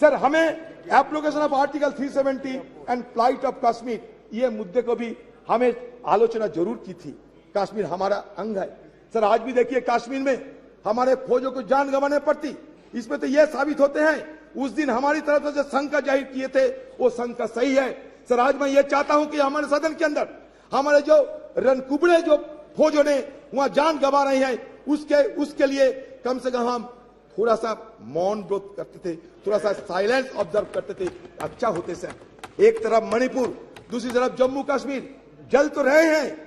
Sir हमें application of article 370 and flight of Kashmir, ये मुद्दे को भी हमें आलोचना जरूर की थी। कश्मीर हमारा अंग है सर। आज भी देखिए कश्मीर में हमारे फौजों को जान गंवाने पड़ती, इसमें तो यह साबित होते हैं उस दिन हमारी तरफ से जो शंका जाहिर किए थे वो शंका सही है। सर आज मैं ये चाहता हूं कि हमारे सदन के अंदर हमारे जो रणकुबड़े जो फौजों ने वहां जान गंवा रहे हैं उसके लिए कम से कम हम थोड़ा सा मौन व्रत करते थे, थोड़ा सा साइलेंस ऑब्जर्व करते थे, अच्छा होते सर। एक तरफ मणिपुर, दूसरी तरफ जम्मू कश्मीर जल तो रहे हैं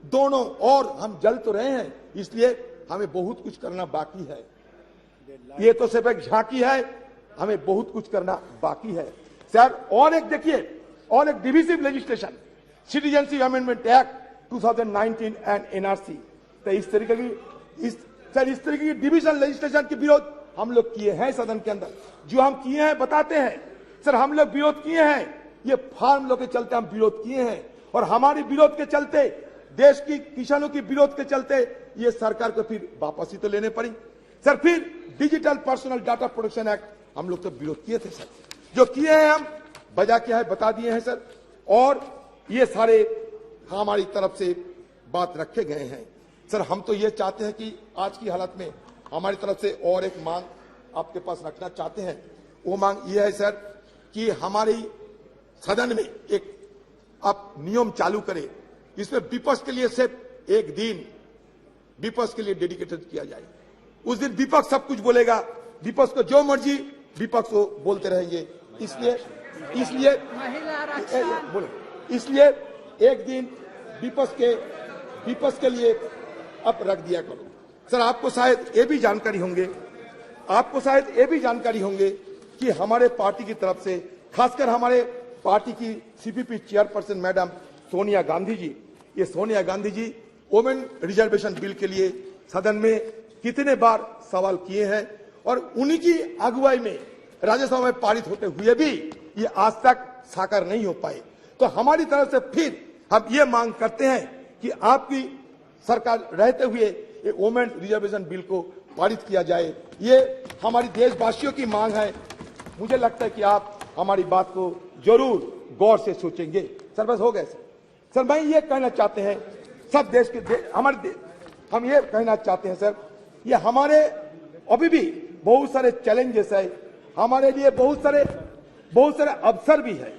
दोनों, और हम जल तो रहे हैं, इसलिए हमें बहुत कुछ करना बाकी है। ये तो सिर्फ एक झांकी है, हमें बहुत कुछ करना बाकी है सर। और एक देखिए, और एक divisive legislation, citizenship amendment act 2019 and NRC, तो इस तरीके की डिविजन लेजिस्लेशन के विरोध हम लोग किए हैं सदन के अंदर। जो हम किए हैं बताते हैं सर, हम लोग विरोध किए हैं, ये फार्म लोग के चलते हम विरोध किए हैं, और हमारी विरोध के चलते, देश की किसानों की विरोध के चलते ये सरकार को फिर वापसी तो लेने पड़ी सर। फिर digital personal data protection act हम लोग तो विरोध किए थे सर। जो किए हैं हम वजह क्या है बता दिए हैं सर, और ये सारे हमारी तरफ से बात रखे गए हैं सर। हम तो ये चाहते हैं कि आज की हालत में हमारी तरफ से और एक मांग आपके पास रखना चाहते हैं। वो मांग ये है सर कि हमारी सदन में एक आप नियम चालू करें, इसमें विपक्ष के लिए सिर्फ एक दिन विपक्ष के लिए डेडिकेटेड किया जाए। उस दिन विपक्ष सब कुछ बोलेगा, विपक्ष को जो मर्जी विपक्ष को बोलते रहेंगे, इसलिए एक दिन विपक्ष के लिए अब रख दिया करो सर। आपको शायद ये भी जानकारी होंगे कि हमारे पार्टी की तरफ से, खासकर हमारे पार्टी की CPP chairperson madam Sonia Gandhi ji, ये Sonia Gandhi ji women reservation bill के लिए सदन में कितने बार सवाल किए हैं, और उन्हीं की अगुवाई में राज्यसभा में पारित होते हुए भी ये आज तक साकार नहीं हो पाए। तो हमारी तरफ से फिर हम ये मांग करते हैं कि आपकी सरकार रहते हुए ये वुमेन रिजर्वेशन बिल को पारित किया जाए। ये हमारी देशवासियों की मांग है। मुझे लगता है कि आप हमारी बात को जरूर गौर से सोचेंगे सर। बस हो गए सर। मैं ये कहना चाहते हैं सब देश के हम ये कहना चाहते हैं सर, ये हमारे अभी भी बहुत सारे चैलेंजेस है, हमारे लिए बहुत सारे अवसर भी है।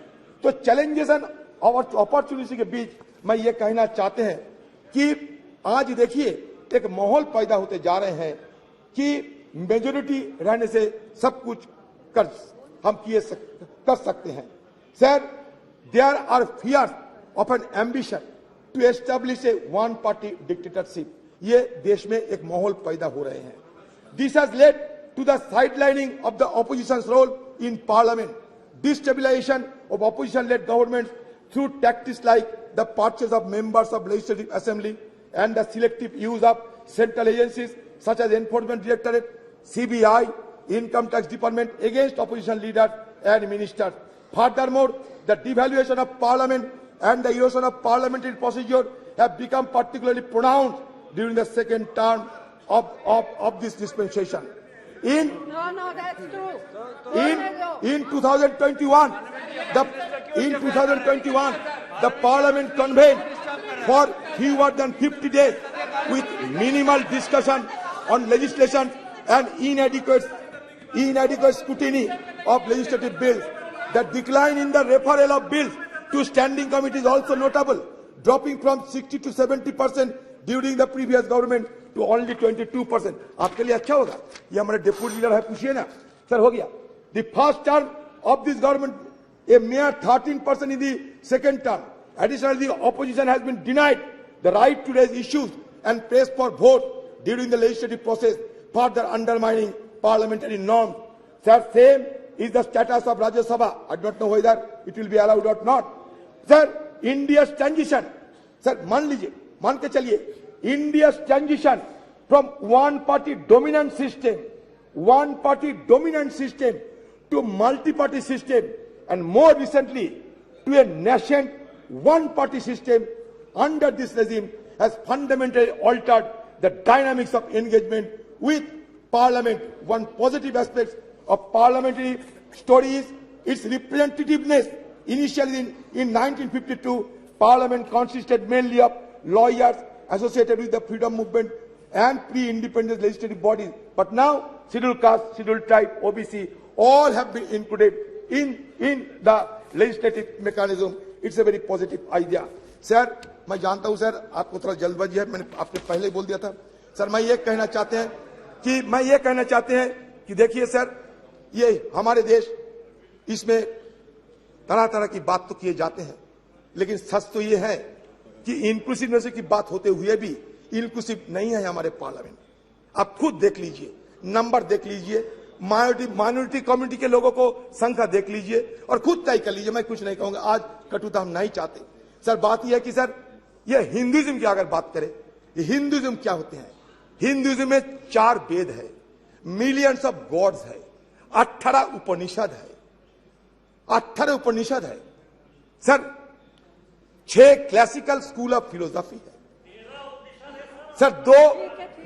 तो चैलेंजेस एंड अपॉर्चुनिटी के बीच मैं ये कहना चाहते हैं कि आज देखिए एक माहौल पैदा होते जा रहे हैं कि मेजोरिटी रहने से सब कुछ हम कर सकते हैं sir. There are fears of an ambition to establish a one party dictatorship, ये देश में एक माहौल पैदा हो रहे हैं। This has led to the sidelining of the opposition's role in parliament, destabilisation of opposition led government through tactics like the purchase of members of legislative assembly and the selective use of central agencies such as Enforcement Directorate, CBI, Income Tax Department against opposition leaders and ministers. Furthermore, the devaluation of Parliament and the erosion of parliamentary procedure have become particularly pronounced during the second term of this dispensation. In 2021, the Parliament convened for fewer than 50 days with minimal discussion on legislation and inadequate scrutiny of legislative bills. The decline in the referral of bills to standing committee is also notable, dropping from 60 to 70% during the previous government to only 22%. आपके लिए अच्छा होगा, ये हमारे deputy leader है, पूछिए ना sir. हो गया the first term of this government, a mere 13% in the second term. Additionally, the opposition has been denied the right to raise issues and press for vote during the legislative process, further undermining parliamentary norms. Sir, same is the status of Rajya Sabha. I don't know whether it will be allowed or not. Sir, India's transition, sir, मान के चलिए, India's transition from one-party dominant system to multi-party system, and more recently to a nascent one-party system under this regime has fundamentally altered the dynamics of engagement with Parliament. One positive aspect of parliamentary story is its representativeness. Initially in 1952, Parliament consisted mainly of lawyers associated with the freedom movement and pre-independence legislative bodies. But now, scheduled caste, scheduled tribe, OBC, all have been included in the legislative mechanism. It's a very positive idea. Sir, मैं जानता हूं sir आपको थोड़ा जल्दबाजी है, मैंने आपने पहले ही बोल दिया था। सर मैं ये कहना चाहते हैं कि देखिए सर, ये हमारे देश, इसमें तरह तरह की बात तो किए जाते हैं, लेकिन सच तो ये है कि इंक्लूसिवनेस की बात होते हुए भी इंक्लूसिव नहीं है हमारे पार्लियामेंट। आप खुद देख लीजिए, नंबर देख लीजिए, माइनॉरिटी कम्युनिटी के लोगों को संख्या देख लीजिए और खुद तय कर लीजिए। मैं कुछ नहीं कहूंगा, आज कटुता हम नहीं चाहते। सर बात यह है कि सर ये हिंदुइज्म की अगर बात करें, ये हिंदुइज्म क्या होते हैं? हिंदुइज्म में 4 वेद है, मिलियंस ऑफ गॉड्स है, 18 उपनिषद है, 18 उपनिषद है sir, 6 classical school of philosophy है सर,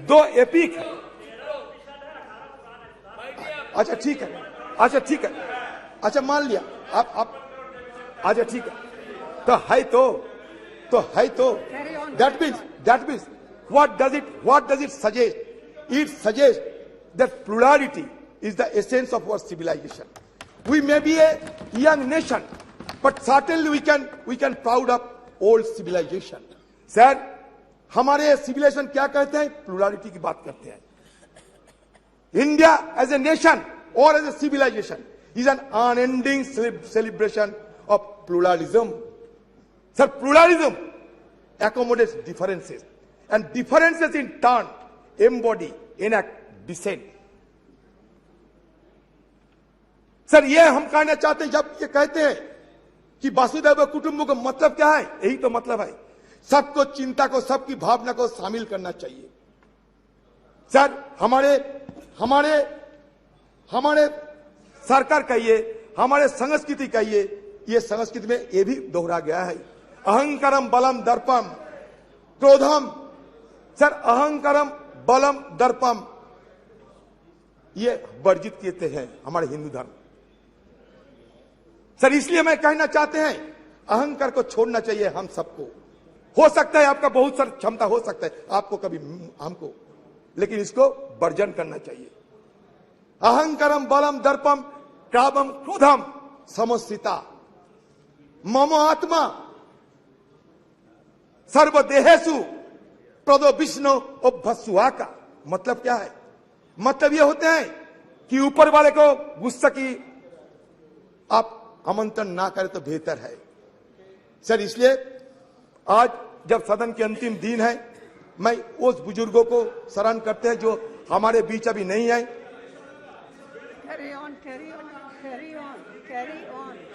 दो एपिक है। अच्छा ठीक है, अच्छा मान लिया आप अच्छा ठीक है, तो है तो that means what does it suggest? It suggests that plurality is the essence of our civilization. We may be a young nation, but certainly we can proud of old civilization. Sir, हमारे civilization क्या कहते हैं? Plurality की बात करते हैं। India as a nation or as a civilization is an unending celebration of pluralism. Sir, pluralism accommodates differences, and differences in turn embody, enact dissent. Sir ये हम कहना चाहते हैं, जब ये कहते हैं कि वसुधैव कुटुंबकम का मतलब क्या है? यही तो मतलब है, सबको चिंता को, सबकी भावना को शामिल करना चाहिए। सर हमारे सरकार कहिए, हमारे संस्कृति कहिए, ये संस्कृति में ये भी दोहरा गया है, अहंकारम बलम दर्पम क्रोधम। सर अहंकारम बलम दर्पम ये वर्जित किए हैं हमारे हिंदू धर्म। सर इसलिए मैं कहना चाहते हैं, अहंकार को छोड़ना चाहिए हम सबको। हो सकता है आपका बहुत सारी क्षमता हो सकता है, आपको कभी हमको, लेकिन इसको वर्जन करना चाहिए। अहंकारम बलम दर्पम कामम क्रोधम समस्थिता मम आत्मा सर्वदेहेषु प्रदो विष्णु उपभस्सुआ का मतलब क्या है? मतलब ये होते हैं कि ऊपर वाले को गुस्सा की आप आमंत्रण ना करें तो बेहतर है। सर इसलिए आज जब सदन के अंतिम दिन है, मैं उस बुजुर्गों को स्मरण करते हैं जो हमारे बीच अभी नहीं है। Carry on.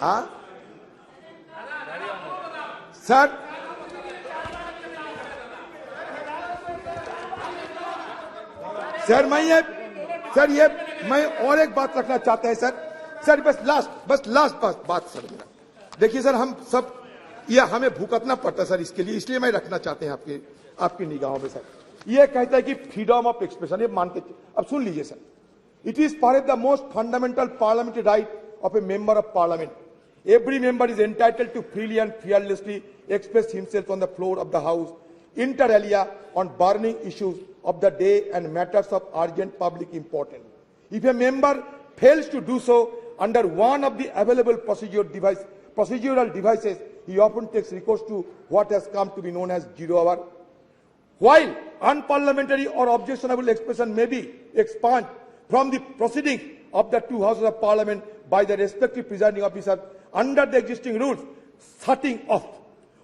हाँ सर, मैं और एक बात रखना चाहता है सर, बस लास्ट बात सर मेरा। देखिए सर, हम सब ये हमें भुगतना पड़ता है सर इसके लिए, इसलिए मैं रखना चाहते हैं आपकी निगाहों में सर। ये कहता है कि फ्रीडम ऑफ एक्सप्रेशन, ये मानते, अब सुन लीजिए sir, it is perhaps the most fundamental parliamentary right of a member of parliament. Every member is entitled to freely and fearlessly express himself on the floor of the house, inter alia on burning issues of the day and matters of urgent public importance. If a member fails to do so under one of the available procedural devices, he often takes recourse to what has come to be known as zero hour. While unparliamentary or objectionable expression may be expunged from the proceedings of the 2 houses of parliament by the respective presiding officer under the existing rules, shutting off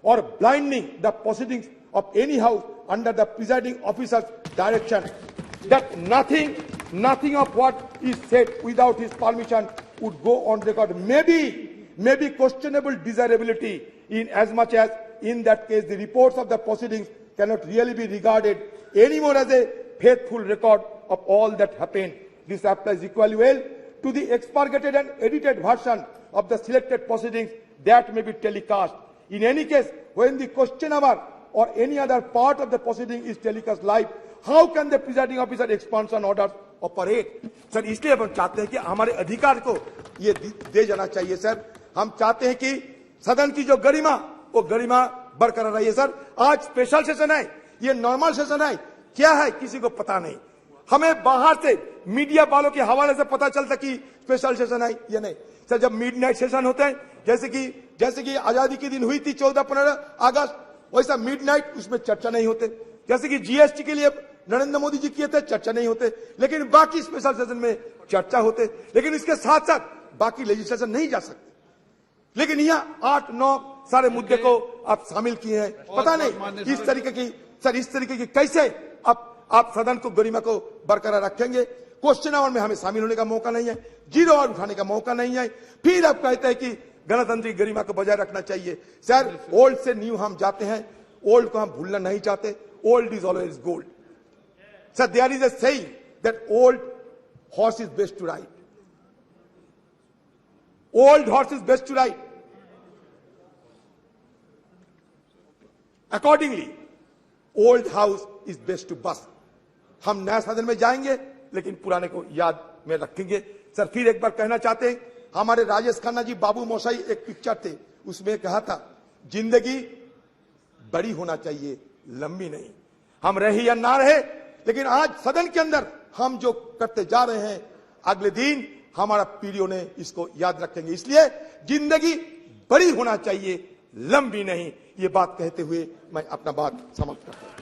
or blinding the proceedings of any house under the presiding officer's direction, that nothing of what is said without his permission would go on record may be questionable desirability, in as much as in that case the reports of the proceedings cannot really be regarded anymore as a faithful record of all that happened. This applies equally well to the expurgated and edited version of the selected proceedings that may be telecast. In any case, when the question hour or any other part of the proceeding is telecast live, how can the presiding officer expunge an order और parade. Sir इसलिए हम चाहते हैं कि हमारे अधिकार को ये दे जाना चाहिए। सर हम चाहते हैं कि सदन की जो गरिमा, वो गरिमा बरकरार रही है। सर आज स्पेशल सेशन है, ये नॉर्मल सेशन है, क्या है किसी को पता नहीं। हमें बाहर से मीडिया वालों के हवाले से पता चलता कि स्पेशल सेशन है या नहीं। सर जब मिडनाइट सेशन होते हैं, जैसे कि आजादी के दिन हुई थी 14-15 अगस्त, वैसा मिडनाइट उसमें चर्चा नहीं होते। जैसे कि जीएसटी के लिए नरेंद्र मोदी जी किए थे, चर्चा नहीं होते, लेकिन बाकी स्पेशल सेशन में चर्चा होते। लेकिन इसके साथ साथ बाकी लेजिस्लेशन नहीं जा सकते। लेकिन यहाँ 8-9 सारे मुद्दे को आप शामिल किए हैं। पता नहीं इस तरीके की कैसे आप सदन को गरिमा को बरकरार रखेंगे। क्वेश्चन आवर में हमें शामिल होने का मौका नहीं है, 0 आवर उठाने का मौका नहीं है। फिर आप कहते हैं कि गणतंत्र की गरिमा को बजाय रखना चाहिए। सर ओल्ड से न्यू हम जाते हैं, ओल्ड को हम भूलना नहीं चाहते। Old is always gold. Sir there is a saying that old horse is best to ride. Old horse is best to ride. Accordingly old house is best to बस। हम नया सदन में जाएंगे लेकिन पुराने को याद में रखेंगे। सर फिर एक बार कहना चाहते हैं, हमारे राजेश खन्ना जी बाबू मोशाई एक पिक्चर थे, उसमें कहा था जिंदगी बड़ी होना चाहिए, लंबी नहीं। हम रहे या ना रहे, लेकिन आज सदन के अंदर हम जो करते जा रहे हैं, अगले दिन हमारा पीढ़ियों ने इसको याद रखेंगे। इसलिए जिंदगी बड़ी होना चाहिए, लंबी नहीं। ये बात कहते हुए मैं अपना बात समाप्त करता हूं।